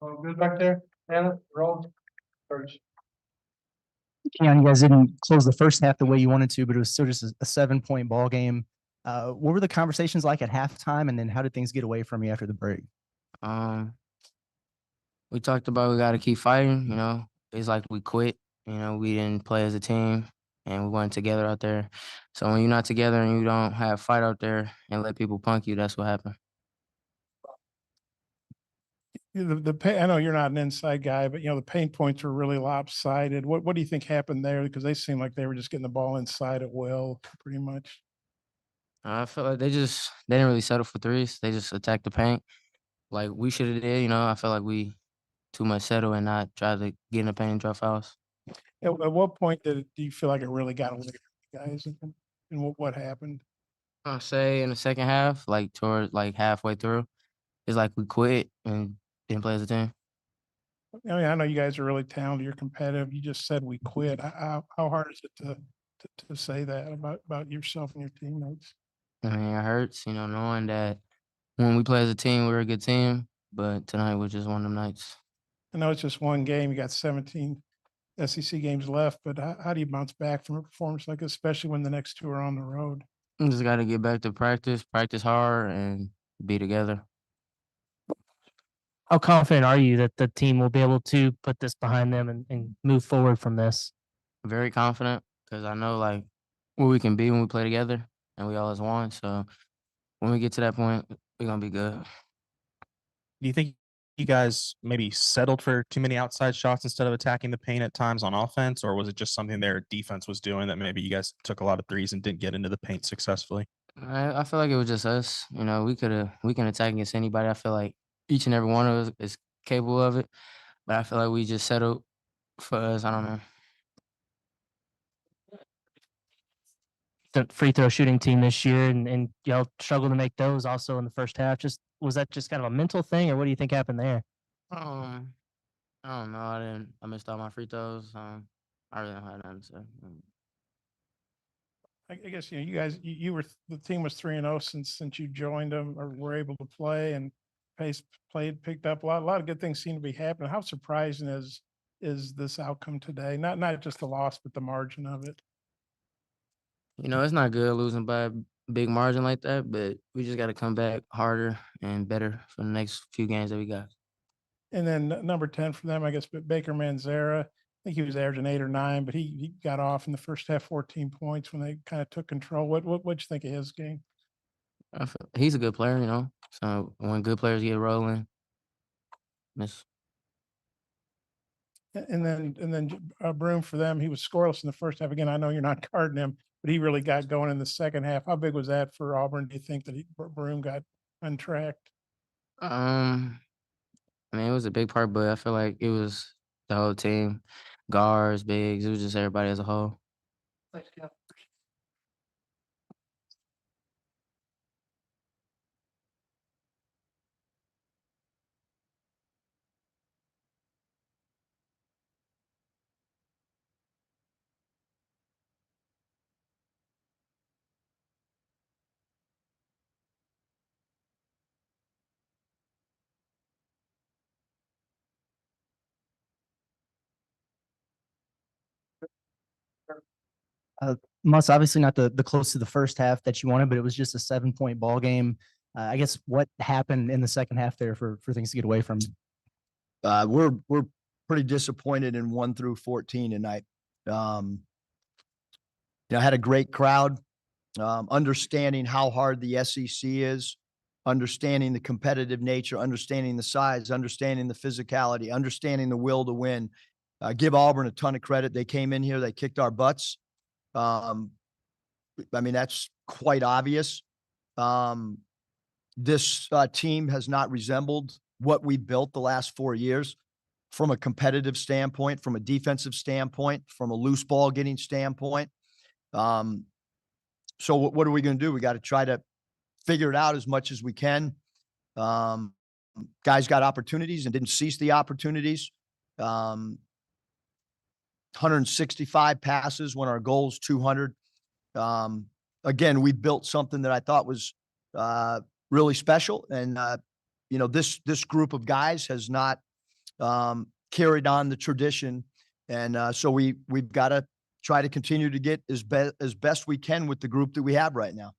All good back there? Anna, roll first. You guys didn't close the first half the way you wanted to, but it was still just a 7-point ball game. What were the conversations like at halftime, and then how did things get away from you after the break? We talked about we got to keep fighting. It's like we quit. We didn't play as a team, and we weren't together out there. So when you're not together and you don't have fight out there and let people punk you, that's what happened. I know you're not an inside guy, but the pain points were really lopsided. What do you think happened there? Because they seemed like they were just getting the ball inside at will, pretty much. I feel like they didn't really settle for threes. They just attacked the paint like we should have did. I feel like we too much settle and not try to get in the paint and draw fouls. At what point do you feel like it really got away from you guys, and what happened? I'll say in the second half, like towards like halfway through, it's like we quit and didn't play as a team. I know you guys are really talented. You're competitive. You just said we quit. How hard is it to say that about yourself and your teammates? It hurts, knowing that when we play as a team, we're a good team. But tonight was just one of them nights. I know it's just one game. You got 17 SEC games left, but how do you bounce back from a performance like this, especially when the next two are on the road? We just got to get back to practice hard, and be together. How confident are you that the team will be able to put this behind them and move forward from this? Very confident because I know like where we can be when we play together, and we always won. So when we get to that point, we're gonna be good. Do you think you guys maybe settled for too many outside shots instead of attacking the paint at times on offense, or was it just something their defense was doing that maybe you guys took a lot of threes and didn't get into the paint successfully? I feel like it was just us. We can attack against anybody. I feel like each and every one of us is capable of it, but I feel like we just settled for us. I don't know. The free throw shooting team this year, and y'all struggled to make those also in the first half. Was that just kind of a mental thing, or what do you think happened there? I don't know. I missed all my free throws. I really don't have nothing to say. I guess you guys the team was 3-0 since you joined them or were able to play, and pace picked up a lot of good things seem to be happening. How surprising is this outcome today? Not just the loss, but the margin of it. It's not good losing by a big margin like that, but we just got to come back harder and better for the next few games that we got. And then number 10 for them, I guess, but Baker Manzera, I think he was averaging 8 or 9, but he got off in the first half, 14 points when they kind of took control. What'd you think of his game? He's a good player, So when good players get rolling, And then Broom for them, he was scoreless in the first half. Again, I know you're not guarding him, but he really got going in the second half. How big was that for Auburn? Do you think that Broom got untracked? It was a big part, but I feel like it was the whole team, guards, bigs. It was just everybody as a whole. Thanks, Cal. Muss, obviously not the close to the first half that you wanted, but it was just a 7-point ball game. I guess what happened in the second half there for things to get away from you? We're pretty disappointed in 1 through 14 tonight. I had a great crowd, understanding how hard the SEC is, understanding the competitive nature, understanding the size, understanding the physicality, understanding the will to win. Give Auburn a ton of credit. They came in here, they kicked our butts. That's quite obvious. This team has not resembled what we built the last 4 years from a competitive standpoint, from a defensive standpoint, from a loose ball getting standpoint. So what are we going to do? We got to try to figure it out as much as we can. Guys got opportunities and didn't seize the opportunities. 165 passes when our goal is 200. Again, we built something that I thought was really special. And, this group of guys has not carried on the tradition. And so we've got to try to continue to get as best we can with the group that we have right now.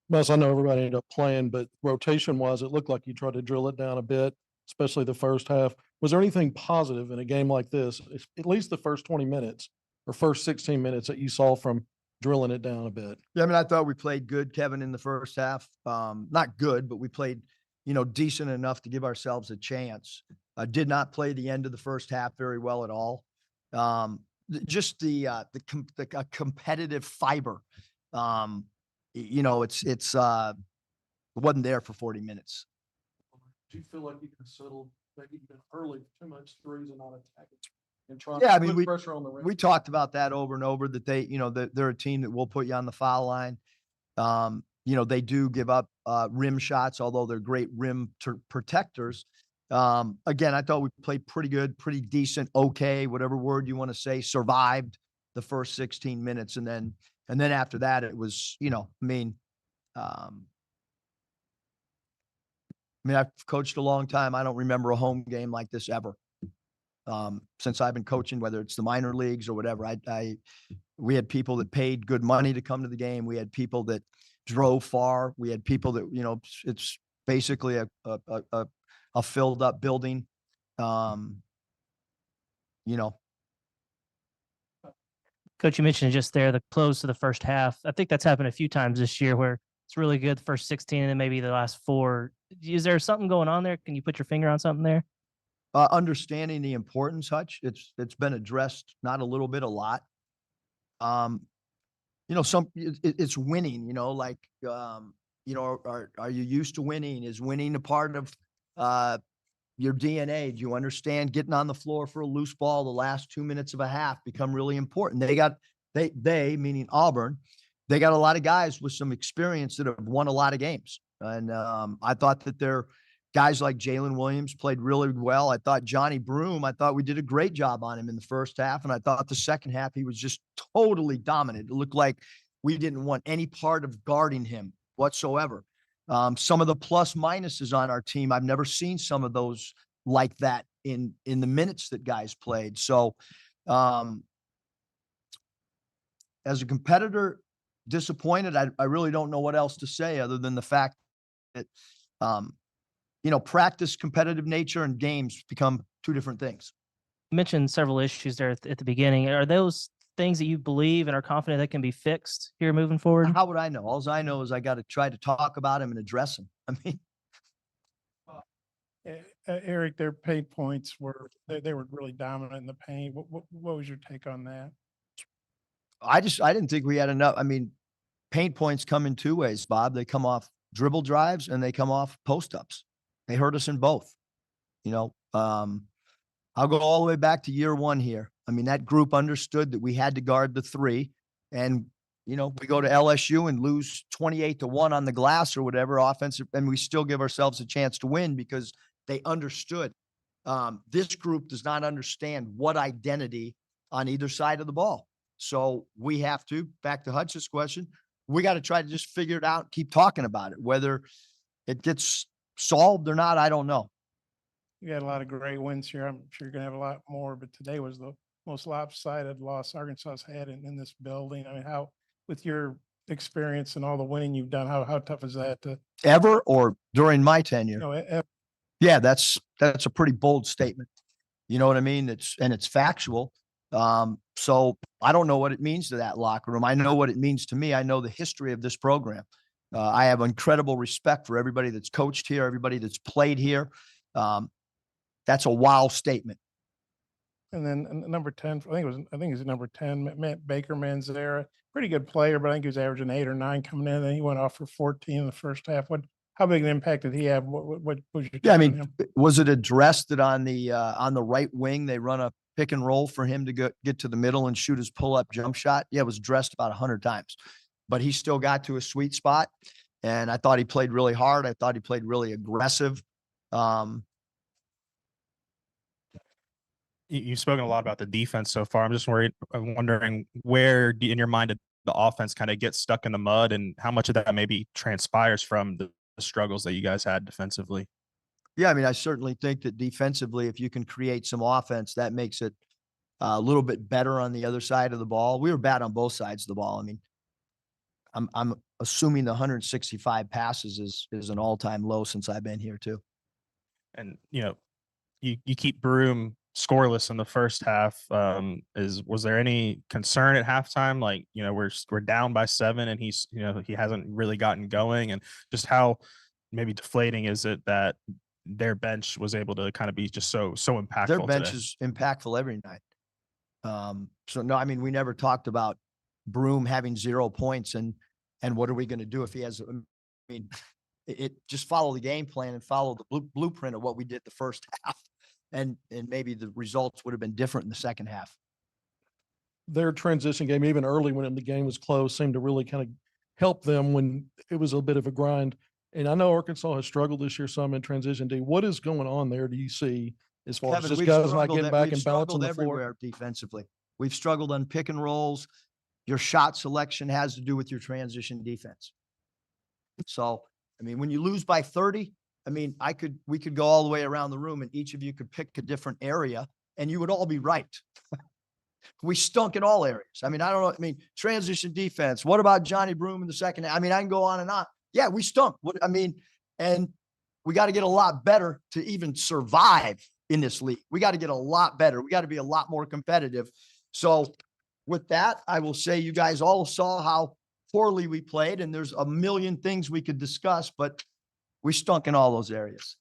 Bus, I know everybody ended up playing, but rotation wise, it looked like you tried to drill it down a bit, especially the first half. Was there anything positive in a game like this, at least the first 20 minutes or first 16 minutes that you saw from drilling it down a bit? Yeah, I mean, I thought we played good, Kevin, in the first half. Not good, but we played, decent enough to give ourselves a chance. Did not play the end of the first half very well at all. Just the competitive fiber. It wasn't there for 40 minutes. Do you feel like you can settle maybe even early, too much threes and not attacking? And trying Yeah, I to mean, put pressure on the rim? We talked about that over and over, that they're a team that will put you on the foul line. They do give up rim shots, although they're great rim protectors. Again, I thought we played pretty good, pretty decent, okay, whatever word you want to say, survived the first 16 minutes. And then after that, it was, I've coached a long time. I don't remember a home game like this ever. Since I've been coaching, whether it's the minor leagues or whatever, we had people that paid good money to come to the game. We had people that drove far. We had people that, it's basically a filled up building. Coach, you mentioned just there the close to the first half. I think that's happened a few times this year where it's really good the first 16 and then maybe the last 4. Is there something going on there? Can you put your finger on something there? Understanding the importance, Hutch, it's been addressed, not a little bit, a lot. It's winning, are you used to winning? Is winning a part of your DNA? Do you understand getting on the floor for a loose ball the last 2 minutes of a half become really important? They meaning Auburn, they got a lot of guys with some experience that have won a lot of games. And I thought that their guys like Jalen Williams played really well. I thought Johnny Broom, we did a great job on him in the first half. And I thought the second half, he was just totally dominant. It looked like we didn't want any part of guarding him whatsoever. Some of the plus minuses on our team, I've never seen some of those like that in the minutes that guys played. So as a competitor, disappointed. I really don't know what else to say other than the fact that, practice, competitive nature, and games become two different things. You mentioned several issues there at the beginning. Are those things that you believe and are confident that can be fixed here moving forward? How would I know? All I know is I got to try to talk about them and address them. I mean, Eric, their paint points they were really dominant in the paint. What was your take on that? I didn't think we had enough. I mean, paint points come in two ways, Bob. They come off dribble drives and they come off post ups. They hurt us in both. I'll go all the way back to year one here. I mean, that group understood that we had to guard the 3, and we go to LSU and lose 28-1 on the glass or whatever offensive, and we still give ourselves a chance to win because they understood. This group does not understand what identity on either side of the ball. So we have to, back to Hutch's question, we got to try to just figure it out, keep talking about it. Whether it gets solved or not, I don't know. You had a lot of great wins here. I'm sure you're going to have a lot more, but today was the most lopsided loss Arkansas's had in this building. I mean, how, with your experience and all the winning you've done, how tough is that to ever or during my tenure? ever? Yeah, that's a pretty bold statement. You know what I mean? It's factual. So I don't know what it means to that locker room. I know what it means to me. I know the history of this program. I have incredible respect for everybody that's coached here, everybody that's played here. That's a wow statement. And then number 10, I think he's number 10, Matt Baker Manzera, pretty good player, but I think he was averaging 8 or 9 coming in. And then he went off for 14 in the first half. How big an impact did he have? What was your take on him? Was it addressed that on the right wing they run a pick and roll for him to get to the middle and shoot his pull up jump shot? Yeah, it was addressed about 100 times, but he still got to a sweet spot. And I thought he played really hard. I thought he played really aggressive. You've spoken a lot about the defense so far. I'm wondering where in your mind did the offense kind of get stuck in the mud, and how much of that maybe transpires from the struggles that you guys had defensively? Yeah, I mean, I certainly think that defensively, if you can create some offense, that makes it a little bit better on the other side of the ball. We were bad on both sides of the ball. I mean, I'm assuming the 165 passes is an all-time low since I've been here too. And, you keep Broom scoreless in the first half. Was there any concern at halftime? Like, we're down by 7 and he's, he hasn't really gotten going, and just how maybe deflating is it that their bench was able to kind of be just so impactful Their bench today? is impactful every night. So no, I mean, we never talked about Broom having 0 points and what are we going to do if he has, I mean, it just follow the game plan and follow the blueprint of what we did the first half. And maybe the results would have been different in the second half. Their transition game, even early when the game was close, seemed to really kind of help them when it was a bit of a grind. And I know Arkansas has struggled this year some in transition D. What is going on there, do you see, as far as Kevin, just we've guys not struggled getting at- back we've and balancing struggled the floor? everywhere defensively. We've struggled on pick and rolls. Your shot selection has to do with your transition defense. So, I mean, when you lose by 30, I mean, we could go all the way around the room and each of you could pick a different area and you would all be right. We stunk in all areas. I mean, I don't know. I mean, transition defense. What about Johnny Broom in the second half? I mean, I can go on and on. Yeah, we stunk. And we got to get a lot better to even survive in this league. We got to get a lot better. We got to be a lot more competitive. So with that, I will say you guys all saw how poorly we played, and there's a million things we could discuss, but we stunk in all those areas.